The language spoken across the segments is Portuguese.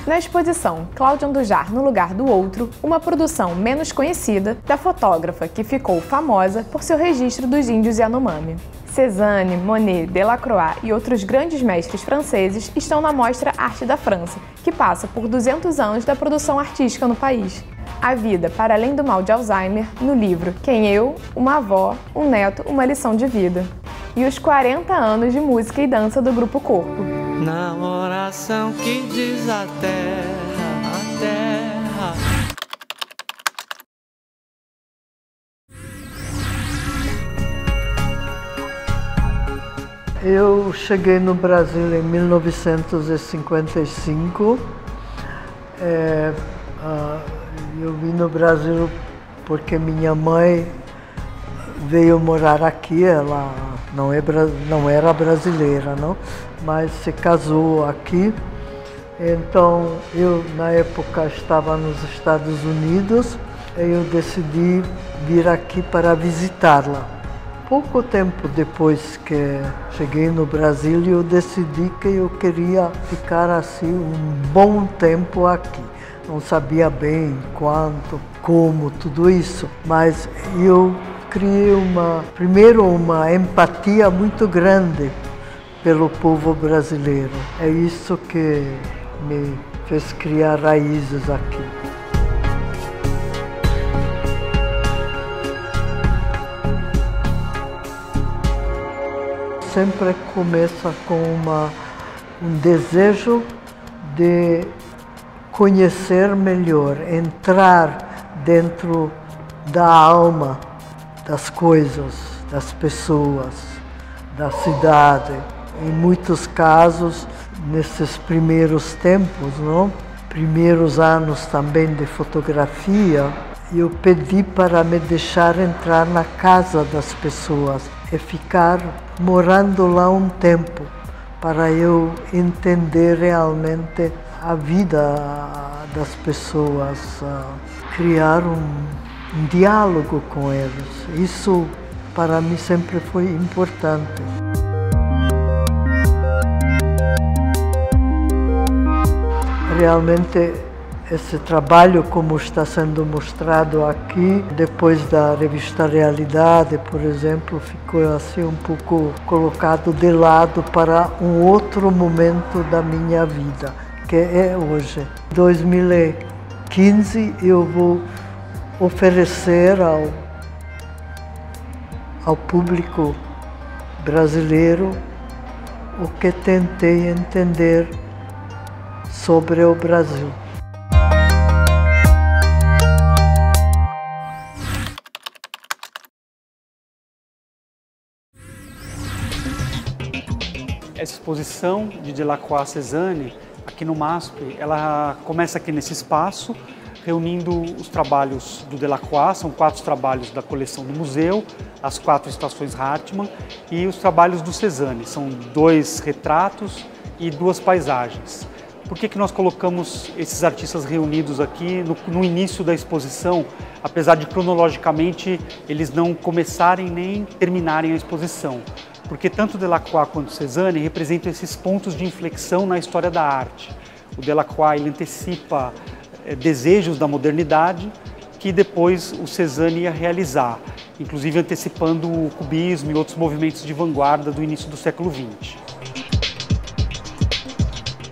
Na exposição Cláudia Andujar no Lugar do Outro, uma produção menos conhecida da fotógrafa que ficou famosa por seu registro dos índios Yanomami. Cézanne, Monet, Delacroix e outros grandes mestres franceses estão na mostra Arte da França, que passa por 200 anos da produção artística no país. A vida para além do mal de Alzheimer, no livro Quem Eu, Uma Avó, Um Neto, Uma Lição de Vida. E os 40 anos de música e dança do Grupo Corpo. Na oração que diz a terra. Eu cheguei no Brasil em 1955. Eu vim no Brasil porque minha mãe veio morar aqui. Ela não era brasileira, não, mas se casou aqui. Então, eu na época estava nos Estados Unidos e eu decidi vir aqui para visitá-la. Pouco tempo depois que cheguei no Brasil, eu decidi que eu queria ficar assim um bom tempo aqui. Não sabia bem quanto, como, tudo isso, mas eu criei primeiro uma empatia muito grande pelo povo brasileiro. É isso que me fez criar raízes aqui. Sempre começa com um desejo de conhecer melhor, entrar dentro da alma das coisas, das pessoas, da cidade. Em muitos casos, nesses primeiros tempos, não? Primeiros anos também de fotografia, eu pedi para me deixar entrar na casa das pessoas e ficar morando lá um tempo, para eu entender realmente a vida das pessoas, criar um diálogo com eles. Isso para mim sempre foi importante. Realmente esse trabalho, como está sendo mostrado aqui, depois da revista Realidade, por exemplo, ficou assim um pouco colocado de lado para um outro momento da minha vida, que é hoje. Em 2015 eu vou oferecer ao público brasileiro o que tentei entender sobre o Brasil. Essa exposição de Delacroix Cézanne, aqui no MASP, ela começa aqui nesse espaço, reunindo os trabalhos do Delacroix, são 4 trabalhos da coleção do museu, as 4 estações Hartmann, e os trabalhos do Cézanne, são 2 retratos e 2 paisagens. Por que nós colocamos esses artistas reunidos aqui no início da exposição, apesar de cronologicamente eles não começarem nem terminarem a exposição? Porque tanto Delacroix quanto Cézanne representam esses pontos de inflexão na história da arte. O Delacroix ele antecipa desejos da modernidade que depois o Cézanne ia realizar, inclusive antecipando o cubismo e outros movimentos de vanguarda do início do século XX.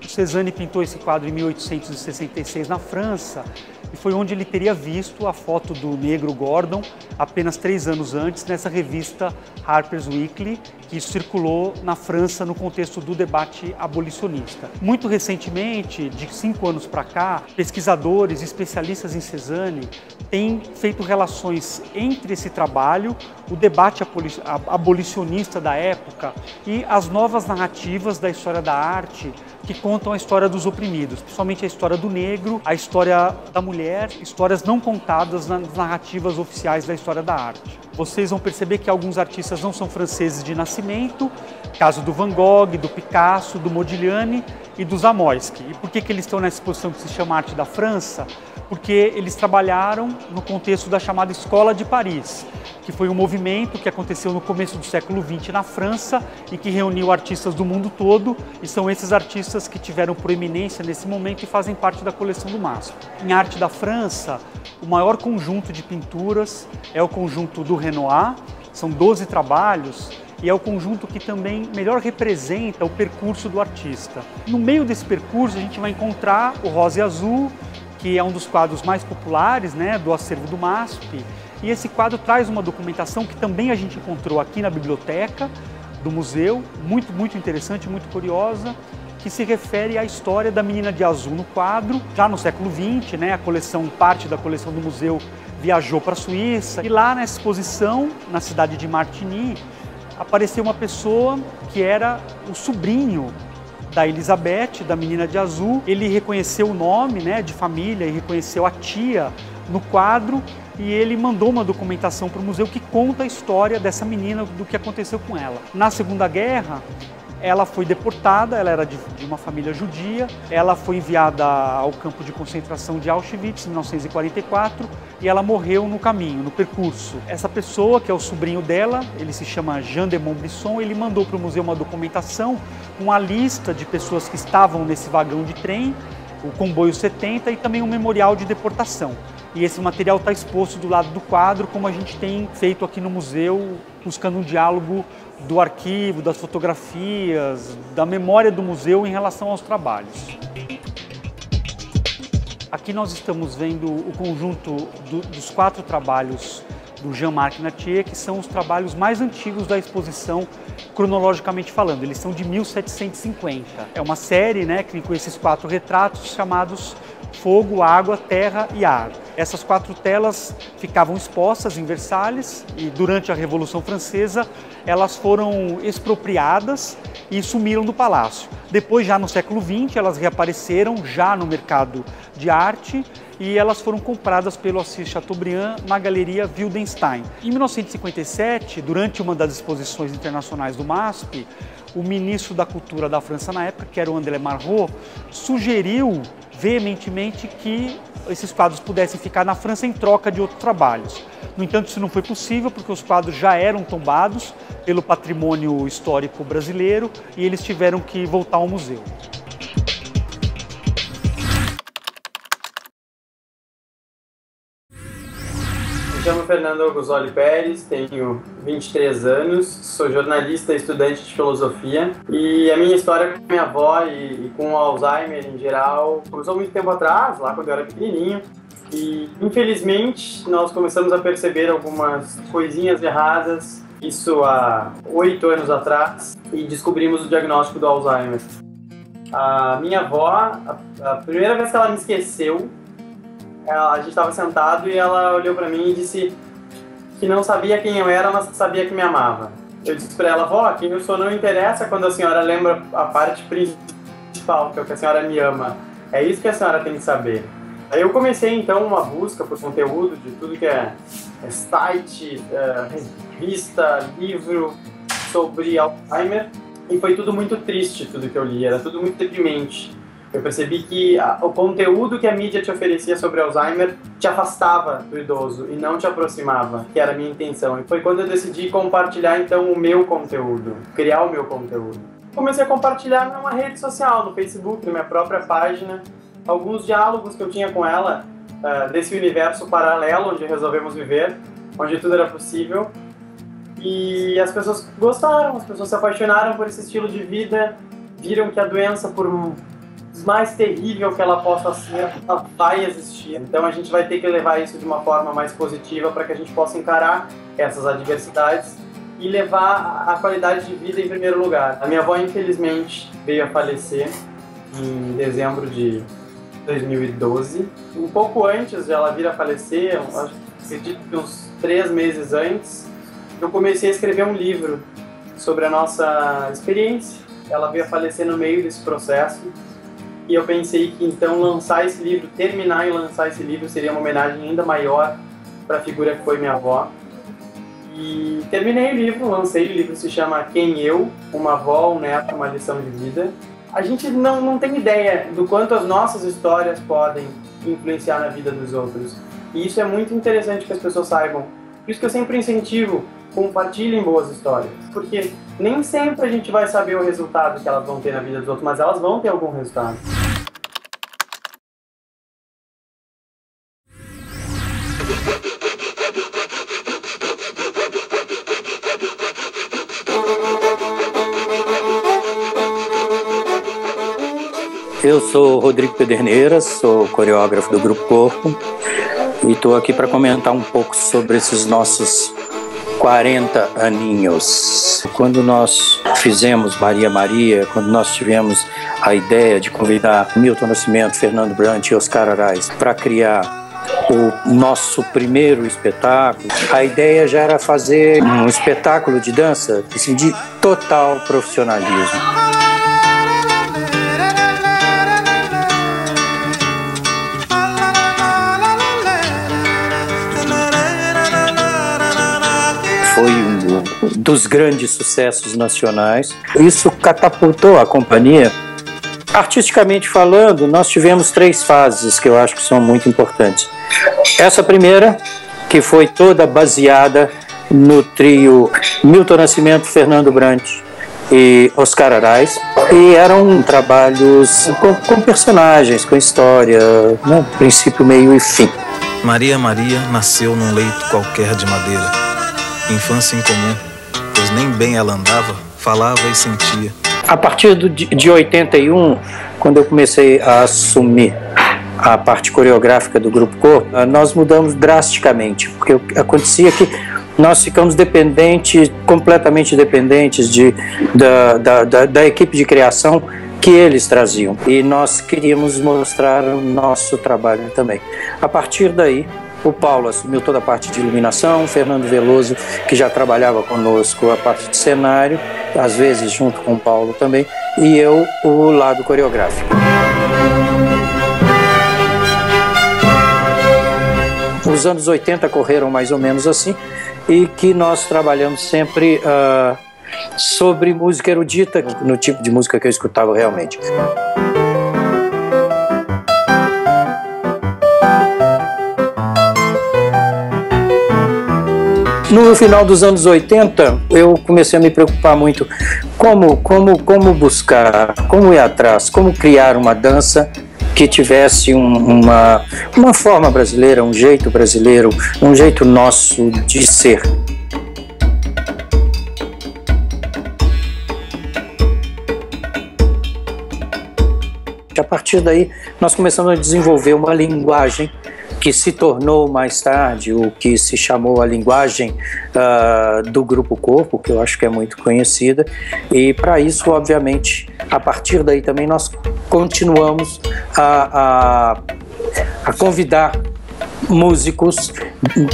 O Cézanne pintou esse quadro em 1866 na França, e foi onde ele teria visto a foto do negro Gordon apenas 3 anos antes nessa revista Harper's Weekly, que circulou na França no contexto do debate abolicionista. Muito recentemente, de 5 anos para cá, pesquisadores e especialistas em Cézanne têm feito relações entre esse trabalho, o debate abolicionista da época e as novas narrativas da história da arte que contam a história dos oprimidos, principalmente a história do negro, a história da mulher, histórias não contadas nas narrativas oficiais da história da arte. vocês vão perceber que alguns artistas não são franceses de nascimento, caso do Van Gogh, do Picasso, do Modigliani e do Zamoyski. E por que eles estão nessa exposição que se chama Arte da França? Porque eles trabalharam no contexto da chamada Escola de Paris, que foi um movimento que aconteceu no começo do século XX na França e que reuniu artistas do mundo todo, e são esses artistas que tiveram proeminência nesse momento e fazem parte da coleção do MASP. Em Arte da França, o maior conjunto de pinturas é o conjunto do Renoir, são 12 trabalhos, e é o conjunto que também melhor representa o percurso do artista. No meio desse percurso a gente vai encontrar o Rosa e Azul, que é um dos quadros mais populares, né, do acervo do MASP, e esse quadro traz uma documentação que também a gente encontrou aqui na biblioteca do museu, muito interessante, muito curiosa, que se refere à história da menina de azul no quadro, já no século XX, né, parte da coleção do museu viajou para a Suíça, e lá nessa exposição, na cidade de Martigny, apareceu uma pessoa que era o sobrinho da Elizabeth, da menina de azul. Ele reconheceu o nome, né, de família e reconheceu a tia no quadro, e ele mandou uma documentação para o museu que conta a história dessa menina, do que aconteceu com ela. Na Segunda Guerra, ela foi deportada, ela era de uma família judia, ela foi enviada ao campo de concentração de Auschwitz em 1944 e ela morreu no caminho, no percurso. Essa pessoa, que é o sobrinho dela, ele se chama Jean de Montbrisson, ele mandou para o museu uma documentação com a lista de pessoas que estavam nesse vagão de trem, o comboio 70, e também um memorial de deportação. E esse material está exposto do lado do quadro, como a gente tem feito aqui no museu, buscando um diálogo do arquivo, das fotografias, da memória do museu em relação aos trabalhos. Aqui nós estamos vendo o conjunto dos 4 trabalhos do Jean-Marc Nattier, que são os trabalhos mais antigos da exposição, cronologicamente falando. Eles são de 1750. É uma série, né, que inclui esses 4 retratos chamados Fogo, Água, Terra e Ar. Essas 4 telas ficavam expostas em Versalhes e durante a Revolução Francesa elas foram expropriadas e sumiram do palácio. Depois, já no século XX, elas reapareceram já no mercado de arte e elas foram compradas pelo Assis Chateaubriand na Galeria Wildenstein. Em 1957, durante uma das exposições internacionais do MASP, o ministro da Cultura da França na época, que era o André Malraux, sugeriu veementemente que esses quadros pudessem ficar na França em troca de outros trabalhos. No entanto, isso não foi possível porque os quadros já eram tombados pelo patrimônio histórico brasileiro e eles tiveram que voltar ao museu. Me chamo Fernando Augusoli Pérez, tenho 23 anos, sou jornalista e estudante de filosofia, e a minha história com minha avó e com o Alzheimer em geral começou muito tempo atrás, lá quando eu era pequenininho, e infelizmente nós começamos a perceber algumas coisinhas erradas, isso há 8 anos atrás, e descobrimos o diagnóstico do Alzheimer. A minha avó, a primeira vez que ela me esqueceu, a gente estava sentado e ela olhou para mim e disse que não sabia quem eu era, mas sabia que me amava. Eu disse para ela: vó, quem eu sou não interessa quando a senhora lembra a parte principal, que é o que a senhora me ama. É isso que a senhora tem que saber. Aí eu comecei então uma busca por conteúdo de tudo que é site, revista, livro sobre Alzheimer, e foi tudo muito triste, tudo que eu li, era tudo muito deprimente. Eu percebi que o conteúdo que a mídia te oferecia sobre Alzheimer te afastava do idoso e não te aproximava, que era a minha intenção. E foi quando eu decidi compartilhar então o meu conteúdo, criar o meu conteúdo. Comecei a compartilhar numa rede social, no Facebook, na minha própria página, alguns diálogos que eu tinha com ela, desse universo paralelo onde resolvemos viver, onde tudo era possível. E as pessoas gostaram, as pessoas se apaixonaram por esse estilo de vida, viram que a doença, por mais terrível que ela possa ser, ela vai existir. Então a gente vai ter que levar isso de uma forma mais positiva para que a gente possa encarar essas adversidades e levar a qualidade de vida em primeiro lugar. A minha avó, infelizmente, veio a falecer em dezembro de 2012. Um pouco antes de ela vir a falecer, acredito que uns 3 meses antes, eu comecei a escrever um livro sobre a nossa experiência. Ela veio a falecer no meio desse processo. E eu pensei que então lançar esse livro, terminar e lançar esse livro seria uma homenagem ainda maior para a figura que foi minha avó. E terminei o livro, lancei o livro, se chama Quem Eu? Uma avó, um neto, uma lição de vida. A gente não tem ideia do quanto as nossas histórias podem influenciar na vida dos outros. E isso é muito interessante que as pessoas saibam. Por isso que eu sempre incentivo, compartilhem boas histórias. Porque nem sempre a gente vai saber o resultado que elas vão ter na vida dos outros, mas elas vão ter algum resultado. Eu sou Rodrigo Pederneiras, sou coreógrafo do Grupo Corpo e estou aqui para comentar um pouco sobre esses nossos 40 aninhos. Quando nós fizemos Maria Maria, quando nós tivemos a ideia de convidar Milton Nascimento, Fernando Brant e Oscar Arraes para criar o nosso primeiro espetáculo, a ideia já era fazer um espetáculo de dança assim, de total profissionalismo. Foi um dos grandes sucessos nacionais. Isso catapultou a companhia. Artisticamente falando, nós tivemos 3 fases que eu acho que são muito importantes. Essa primeira, que foi toda baseada no trio Milton Nascimento, Fernando Brant e Oscar Arraes, e eram trabalhos com personagens, com história, né? Princípio, meio e fim. Maria Maria nasceu num leito qualquer de madeira. Infância incomum, pois nem bem ela andava, falava e sentia. A partir de 81, quando eu comecei a assumir a parte coreográfica do Grupo Corpo, nós mudamos drasticamente, porque acontecia que nós ficamos completamente dependentes da equipe de criação que eles traziam. E nós queríamos mostrar o nosso trabalho também. A partir daí, o Paulo assumiu toda a parte de iluminação, o Fernando Veloso, que já trabalhava conosco a parte de cenário, às vezes junto com o Paulo também, e eu o lado coreográfico. Os anos 80 correram mais ou menos assim, e que nós trabalhamos sempre sobre música erudita, no tipo de música que eu escutava realmente. No final dos anos 80, eu comecei a me preocupar muito como buscar, como ir atrás, como criar uma dança que tivesse uma forma brasileira, um jeito brasileiro, um jeito nosso de ser. A partir daí, nós começamos a desenvolver uma linguagem que se tornou mais tarde o que se chamou a linguagem do Grupo Corpo, que eu acho que é muito conhecida, e para isso, obviamente, a partir daí também nós continuamos a convidar músicos,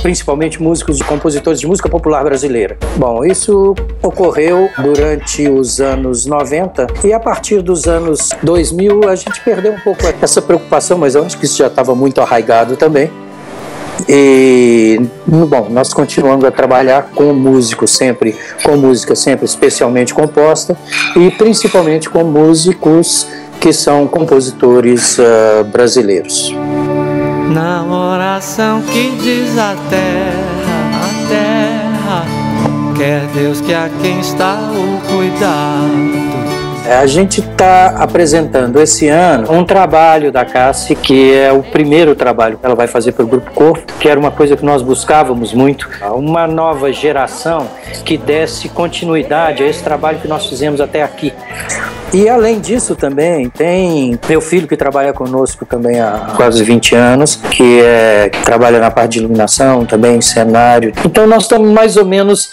principalmente músicos e compositores de música popular brasileira. Bom, isso ocorreu durante os anos 90 e a partir dos anos 2000 a gente perdeu um pouco essa preocupação, mas eu acho que isso já estava muito arraigado também. E, bom, nós continuamos a trabalhar com música sempre especialmente composta e principalmente com músicos que são compositores brasileiros. Na oração que diz a terra, quer Deus que a quem está o cuidado. A gente está apresentando esse ano um trabalho da Cassi, que é o primeiro trabalho que ela vai fazer para o Grupo Corpo, que era uma coisa que nós buscávamos muito, uma nova geração que desse continuidade a esse trabalho que nós fizemos até aqui. E além disso também tem meu filho que trabalha conosco também há quase 20 anos, que trabalha na parte de iluminação, também em cenário. Então nós estamos mais ou menos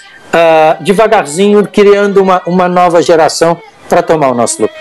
devagarzinho criando uma nova geração para tomar o nosso lugar.